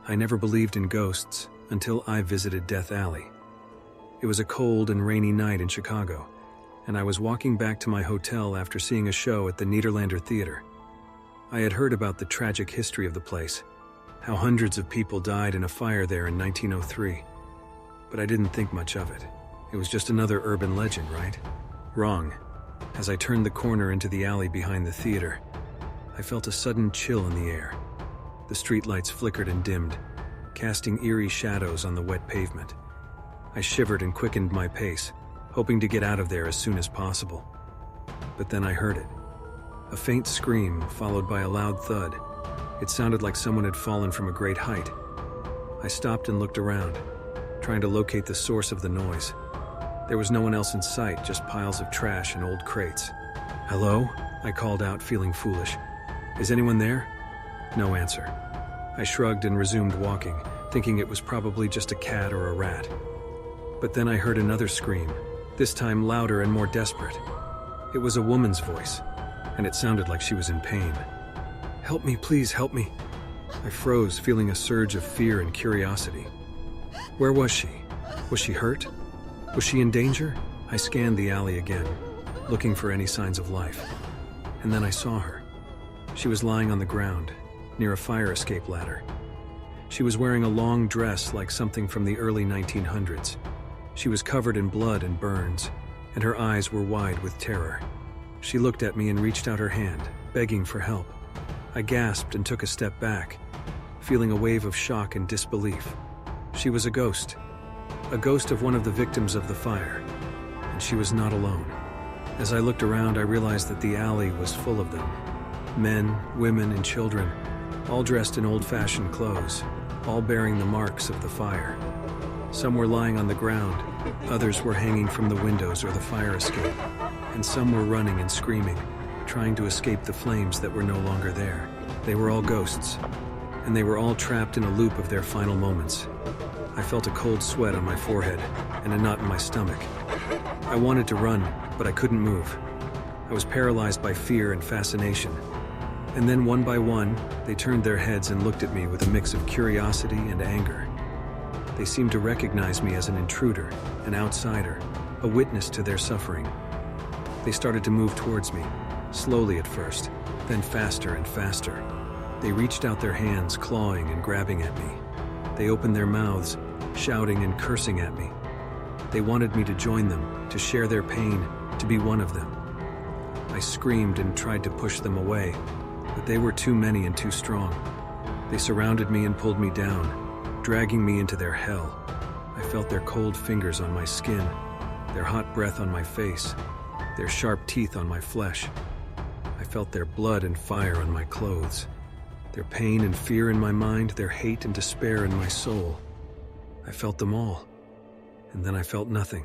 I never believed in ghosts until I visited Death Alley. It was a cold and rainy night in Chicago, and I was walking back to my hotel after seeing a show at the Nederlander Theater. I had heard about the tragic history of the place, how hundreds of people died in a fire there in 1903. But I didn't think much of it. It was just another urban legend, right? Wrong. As I turned the corner into the alley behind the theater, I felt a sudden chill in the air. The streetlights flickered and dimmed, casting eerie shadows on the wet pavement. I shivered and quickened my pace, hoping to get out of there as soon as possible. But then I heard it. A faint scream followed by a loud thud. It sounded like someone had fallen from a great height. I stopped and looked around, trying to locate the source of the noise. There was no one else in sight, just piles of trash and old crates. "Hello?" I called out, feeling foolish. "Is anyone there?" No answer. I shrugged and resumed walking, thinking it was probably just a cat or a rat. But then I heard another scream, this time louder and more desperate. It was a woman's voice, and it sounded like she was in pain. "Help me, please help me." I froze, feeling a surge of fear and curiosity. Where was she? Was she hurt? Was she in danger? I scanned the alley again, looking for any signs of life. And then I saw her. She was lying on the ground, near a fire escape ladder. She was wearing a long dress like something from the early 1900s. She was covered in blood and burns, and her eyes were wide with terror. She looked at me and reached out her hand, begging for help. I gasped and took a step back, feeling a wave of shock and disbelief. She was a ghost of one of the victims of the fire, and she was not alone. As I looked around, I realized that the alley was full of them. Men, women, and children, all dressed in old-fashioned clothes, all bearing the marks of the fire. Some were lying on the ground, others were hanging from the windows or the fire escape, and some were running and screaming, trying to escape the flames that were no longer there. They were all ghosts, and they were all trapped in a loop of their final moments. I felt a cold sweat on my forehead and a knot in my stomach. I wanted to run, but I couldn't move. I was paralyzed by fear and fascination. And then one by one, they turned their heads and looked at me with a mix of curiosity and anger. They seemed to recognize me as an intruder, an outsider, a witness to their suffering. They started to move towards me, slowly at first, then faster and faster. They reached out their hands, clawing and grabbing at me. They opened their mouths, shouting and cursing at me. They wanted me to join them, to share their pain, to be one of them. I screamed and tried to push them away, but they were too many and too strong. They surrounded me and pulled me down, dragging me into their hell. I felt their cold fingers on my skin, their hot breath on my face, their sharp teeth on my flesh. I felt their blood and fire on my clothes, their pain and fear in my mind, their hate and despair in my soul. I felt them all, and then I felt nothing.